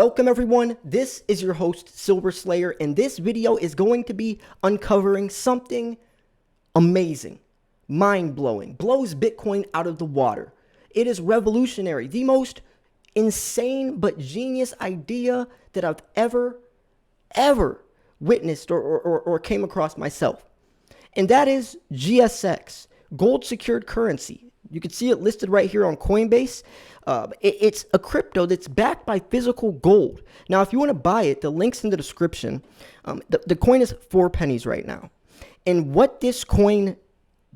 Welcome everyone, this is your host Silver Slayer, and this video is going to be uncovering something amazing, mind-blowing, blows Bitcoin out of the water. It is revolutionary, the most insane but genius idea that I've ever witnessed or came across myself. And that is GSX, gold secured currency. You can see it listed right here on Coinbase. It's a crypto that's backed by physical gold. Now, if you want to buy it, the link's in the description. The coin is 4 pennies right now. And what this coin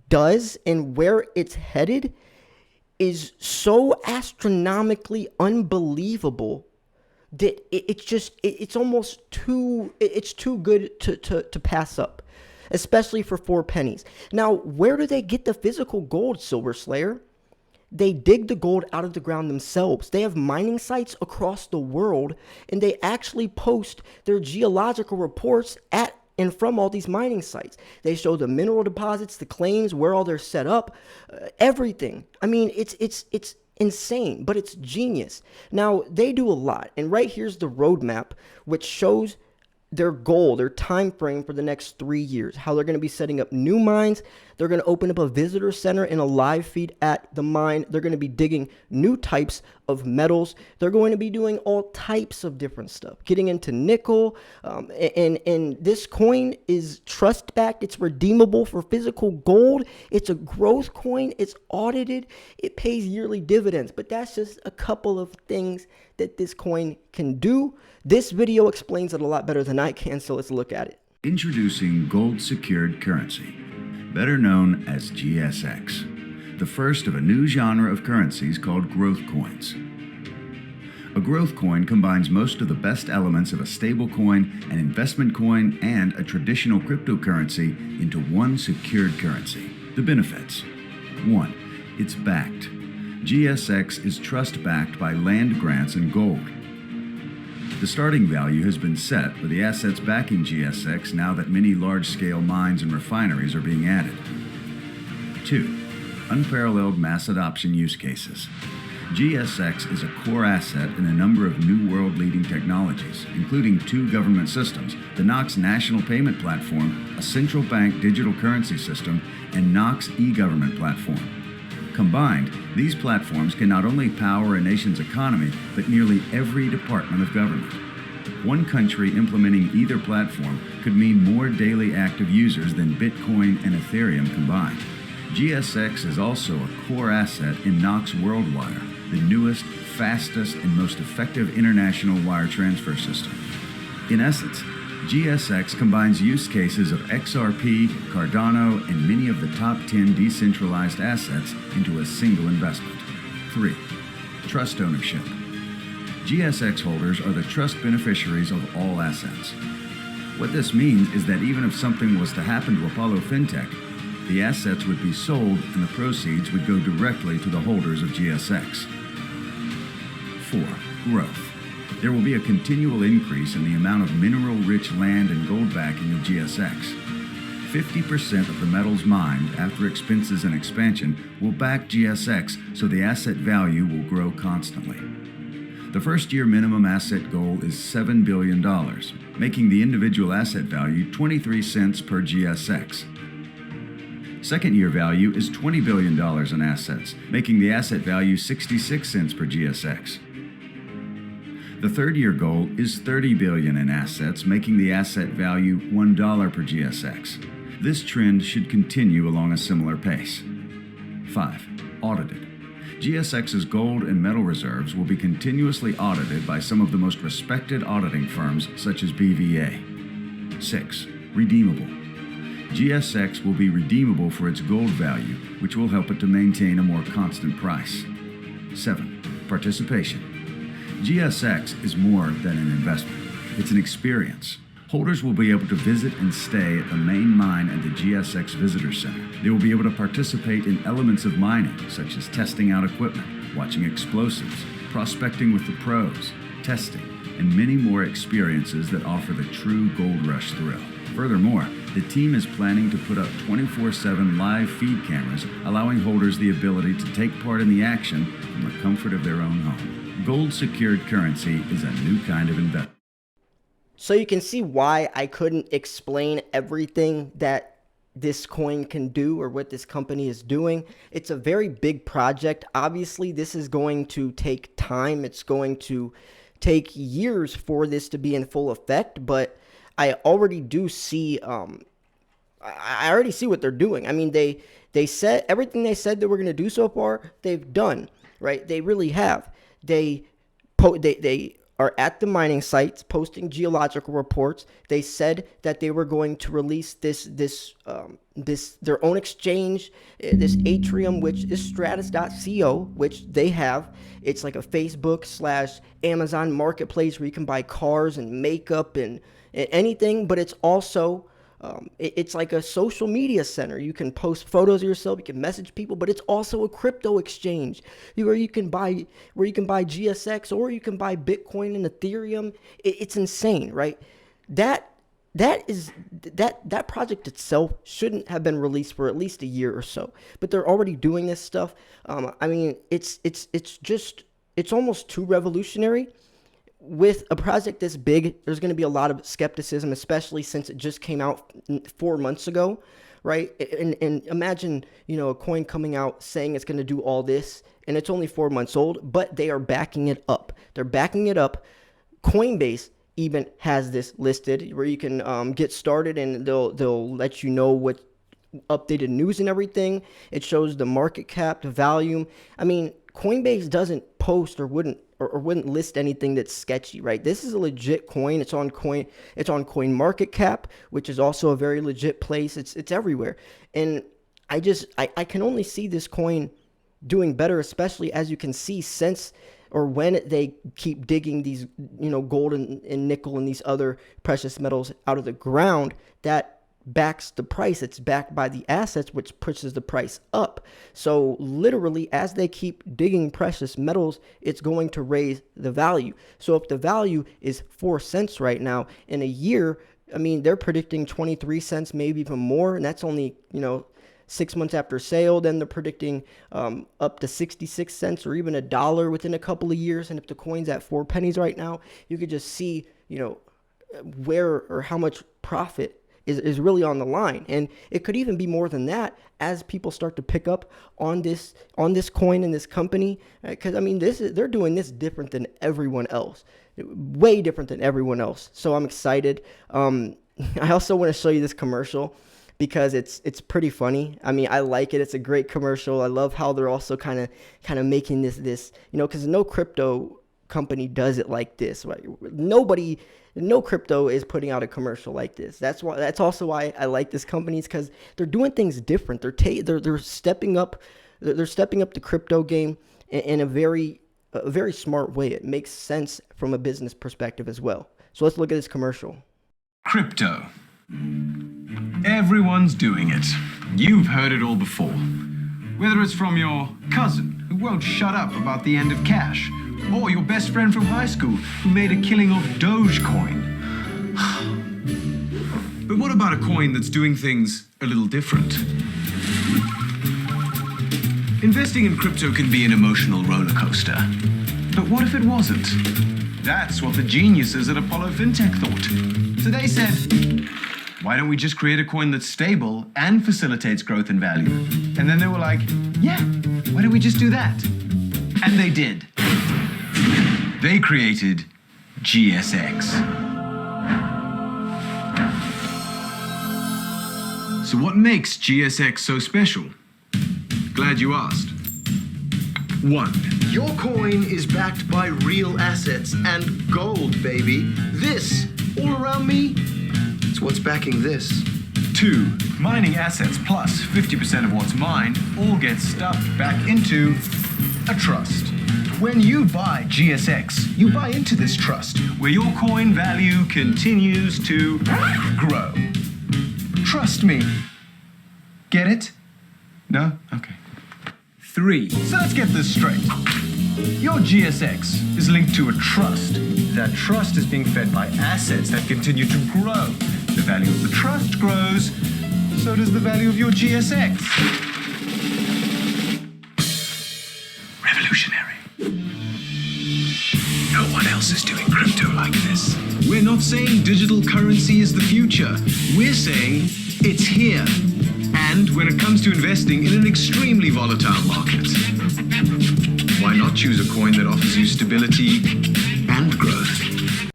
does and where it's headed is so astronomically unbelievable that it's almost too good to pass up, especially for 4 pennies. Now, where do they get the physical gold, Silver Slayer? They dig the gold out of the ground themselves. They have mining sites across the world, and they actually post their geological reports at and from all these mining sites. They show the mineral deposits, the claims, where all they're set up, everything. I mean, it's insane, but it's genius. Now, they do a lot, and right here's the roadmap, which shows their goal, their time frame for the next 3 years, how they're going to be setting up new mines. They're going to open up a visitor center and a live feed at the mine. They're going to be digging new types of metals. They're going to be doing all types of different stuff, getting into nickel. And this coin is trust backed. It's redeemable for physical gold. It's a growth coin. It's audited. It pays yearly dividends. But that's just a couple of things that this coin can do. This video explains it a lot better than I can, so let's look at it. Introducing gold secured currency, better known as GSX, the first of a new genre of currencies called growth coins. A growth coin combines most of the best elements of a stable coin, an investment coin, and a traditional cryptocurrency into one secured currency. The benefits: 1. It's backed. GSX is trust-backed by land grants and gold. The starting value has been set for the assets backing GSX now that many large-scale mines and refineries are being added. 2. Unparalleled mass adoption use cases. GSX is a core asset in a number of new world-leading technologies, including 2 government systems, the Knox National Payment Platform, a central bank digital currency system, and Knox e-government platform. Combined, these platforms can not only power a nation's economy, but nearly every department of government. One country implementing either platform could mean more daily active users than Bitcoin and Ethereum combined. GSX is also a core asset in Knox WorldWire, the newest, fastest, and most effective international wire transfer system. In essence, GSX combines use cases of XRP, Cardano, and many of the top 10 decentralized assets into a single investment. 3. Trust ownership. GSX holders are the trust beneficiaries of all assets. What this means is that even if something was to happen to Apollo Fintech, the assets would be sold and the proceeds would go directly to the holders of GSX. 4. Growth. There will be a continual increase in the amount of mineral-rich land and gold backing of GSX. 50% of the metals mined after expenses and expansion will back GSX, so the asset value will grow constantly. The first-year minimum asset goal is $7 billion, making the individual asset value 23 cents per GSX. Second-year value is $20 billion in assets, making the asset value 66 cents per GSX. The third-year goal is $30 billion in assets, making the asset value $1 per GSX. This trend should continue along a similar pace. 5. Audited. GSX's gold and metal reserves will be continuously audited by some of the most respected auditing firms, such as BVA. 6. Redeemable. GSX will be redeemable for its gold value, which will help it to maintain a more constant price. 7. Participation. GSX is more than an investment. It's an experience. Holders will be able to visit and stay at the main mine at the GSX Visitor Center. They will be able to participate in elements of mining, such as testing out equipment, watching explosives, prospecting with the pros, testing, and many more experiences that offer the true gold rush thrill. Furthermore, the team is planning to put up 24/7 live feed cameras, allowing holders the ability to take part in the action from the comfort of their own home. Gold-secured currency is a new kind of investment. So you can see why I couldn't explain everything that this coin can do or what this company is doing. It's a very big project. Obviously, this is going to take time. It's going to take years for this to be in full effect, but I already do see I already see what they're doing. I mean, they said everything they said they were going to do so far, they've done, right? They really have. They are at the mining sites posting geological reports. They said that they were going to release their own exchange, this Atrium, which is stratus.co, which they have. It's like a Facebook / Amazon marketplace where you can buy cars and makeup and anything, but it's also it's like a social media center. You can post photos of yourself, you can message people, but it's also a crypto exchange where you can buy GSX or you can buy Bitcoin and Ethereum. It's insane, right? That project itself shouldn't have been released for at least a year or so, but they're already doing this stuff. I mean, it's almost too revolutionary. With a project this big, there's going to be a lot of skepticism, especially since it just came out 4 months ago, right? And imagine, a coin coming out saying it's going to do all this, and it's only 4 months old, but they are backing it up. They're backing it up. Coinbase even has this listed where you can get started, and they'll let you know what updated news and everything. It shows the market cap, the volume. I mean, Coinbase doesn't post or wouldn't list anything that's sketchy, right? This is a legit coin. It's on CoinMarketCap, which is also a very legit place. It's everywhere. And I can only see this coin doing better, especially as you can see since or when they keep digging these, gold and nickel and these other precious metals out of the ground, that backs the price. It's backed by the assets, which pushes the price up. So literally, as they keep digging precious metals, it's going to raise the value. So if the value is 4 cents right now, in a year, I mean, they're predicting 23 cents, maybe even more, and that's only 6 months after sale. Then they're predicting up to 66 cents or even $1 within a couple of years. And if the coin's at 4 pennies right now, you could just see where or how much profit is really on the line. And it could even be more than that as people start to pick up on this coin and this company. Because I mean, they're doing this different than everyone else, way different than everyone else. So I'm excited. I also want to show you this commercial because it's pretty funny. I mean, I like it. It's a great commercial. I love how they're also kind of making this, because no crypto company does it like this, right? No crypto is putting out a commercial like this. That's also why I like this company, is because they're doing things different. They're stepping up. They're stepping up the crypto game in a very smart way. It makes sense from a business perspective as well. So let's look at this commercial. Crypto. Everyone's doing it. You've heard it all before. Whether it's from your cousin who won't shut up about the end of cash, or your best friend from high school who made a killing off Dogecoin. But what about a coin that's doing things a little different? Investing in crypto can be an emotional roller coaster. But what if it wasn't? That's what the geniuses at Apollo Fintech thought. So they said, why don't we just create a coin that's stable and facilitates growth and value? And then they were like, yeah, why don't we just do that? And they did. They created GSX. So what makes GSX so special? Glad you asked. 1. Your coin is backed by real assets and gold, baby. This, all around me, it's what's backing this. 2. Mining assets plus 50% of what's mined all get stuffed back into a trust. When you buy GSX, you buy into this trust, where your coin value continues to grow. Trust me. Get it? No? Okay. 3. So let's get this straight. Your GSX is linked to a trust. That trust is being fed by assets that continue to grow. The value of the trust grows, so does the value of your GSX. Revolutionary. No one else is doing crypto like this. We're not saying digital currency is the future. We're saying it's here. And when it comes to investing in an extremely volatile market, why not choose a coin that offers you stability and growth?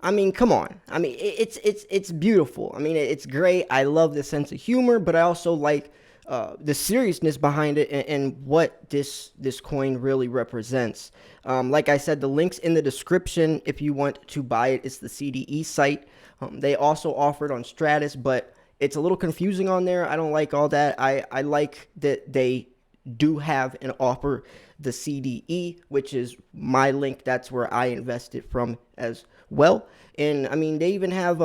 I mean, come on. I mean, it's beautiful. I mean, it's great. I love the sense of humor, but I also like the seriousness behind it and what this coin really represents. Like I said, the link's in the description if you want to buy it. It's the CDE site. They also offer it on Stratus, but it's a little confusing on there. I don't like all that. I like that they do have and offer the CDE, which is my link. That's where I invested from as well. And I mean, they even have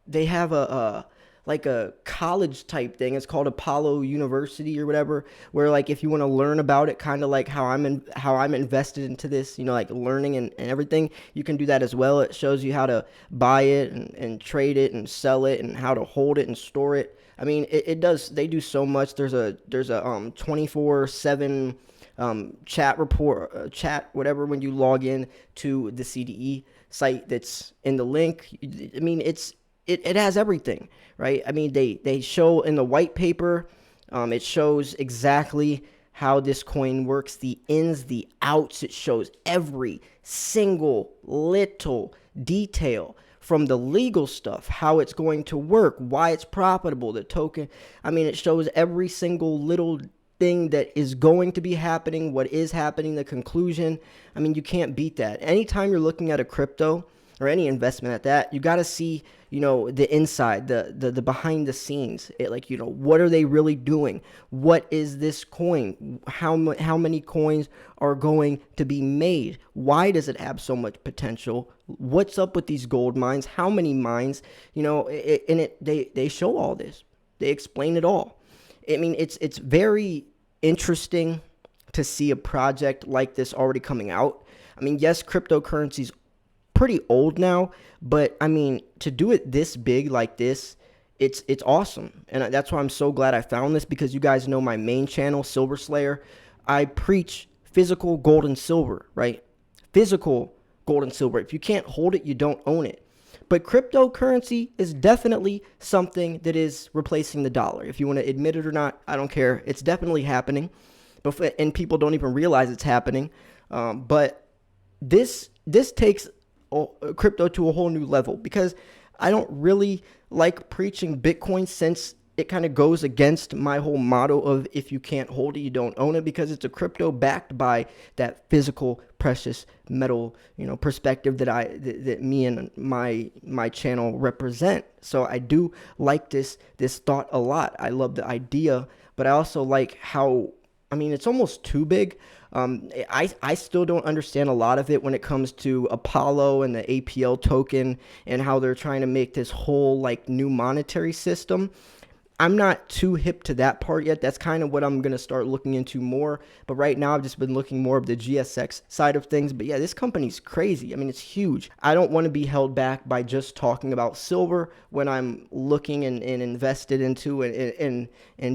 they have a like a college type thing. It's called Apollo University or whatever, where like if you want to learn about it, kind of like how I'm invested into this, you know, like learning and everything, you can do that as well. It shows you how to buy it and trade it and sell it and how to hold it and store it. I mean, it does. They do so much. There's a 24/7 chat report, chat whatever when you log in to the CDE site that's in the link. I mean, it has everything, right? I mean, they show in the white paper, it shows exactly how this coin works, the ins, the outs. It shows every single little detail, from the legal stuff, how it's going to work, why it's profitable, the token. I mean, it shows every single little thing that is going to be happening, what is happening, the conclusion. I mean, you can't beat that. Anytime you're looking at a crypto or any investment at that, you got to see, you know, the inside, the behind the scenes. Like, you know, what are they really doing? What is this coin? How many coins are going to be made? Why does it have so much potential? What's up with these gold mines? How many mines? You know, they show all this. They explain it all. I mean, it's very interesting to see a project like this already coming out. I mean, yes, cryptocurrency's pretty old now, but I mean, to do it this big like this, it's awesome. And that's why I'm so glad I found this, because you guys know my main channel, Silver Slayer. I preach physical gold and silver, right? Physical gold and silver. If you can't hold it, you don't own it. But cryptocurrency is definitely something that is replacing the dollar. If you want to admit it or not, I don't care. It's definitely happening, and people don't even realize it's happening. But this takes crypto to a whole new level, because I don't really like preaching Bitcoin, since it kind of goes against my whole motto of if you can't hold it, you don't own it, because it's a crypto backed by that physical precious metal, you know, perspective that me and my channel represent. So I do like this thought a lot. I love the idea, but I also like how, I mean, it's almost too big. I still don't understand a lot of it when it comes to Apollo and the APL token and how they're trying to make this whole like new monetary system. I'm not too hip to that part yet. That's kind of what I'm going to start looking into more. But right now, I've just been looking more of the GSX side of things. But yeah, this company's crazy. I mean, it's huge. I don't want to be held back by just talking about silver when I'm looking and invested into and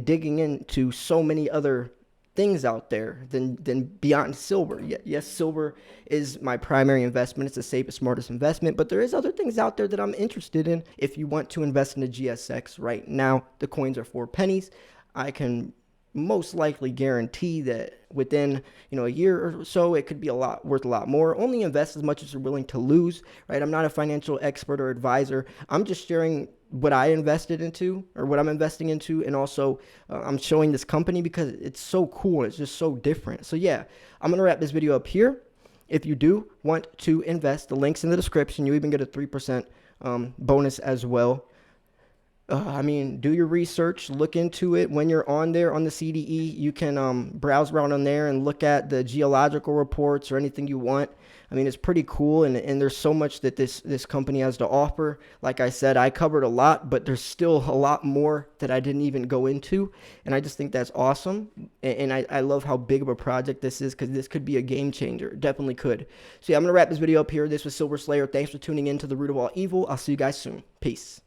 digging into so many other things out there than beyond silver. Yes, silver is my primary investment. It's the safest, smartest investment, but there is other things out there that I'm interested in. If you want to invest in a GSX right now, the coins are 4 pennies. I can most likely guarantee that within, you know, a year or so, it could be worth a lot more. Only invest as much as you're willing to lose, right? I'm not a financial expert or advisor. I'm just sharing what I invested into, or what I'm investing into, and also I'm showing this company because it's so cool. It's just so different. So yeah, I'm gonna wrap this video up here. If you do want to invest, the link's in the description. You even get a 3% bonus as well. I mean, do your research, look into it. When you're on there on the CDE, you can browse around on there and look at the geological reports or anything you want. I mean, it's pretty cool, and there's so much that this company has to offer. Like I said, I covered a lot, but there's still a lot more that I didn't even go into, and I just think that's awesome. And I love how big of a project this is, because this could be a game changer. It definitely could. So yeah, I'm going to wrap this video up here. This was Silver Slayer. Thanks for tuning in to The Root of All Evil. I'll see you guys soon. Peace.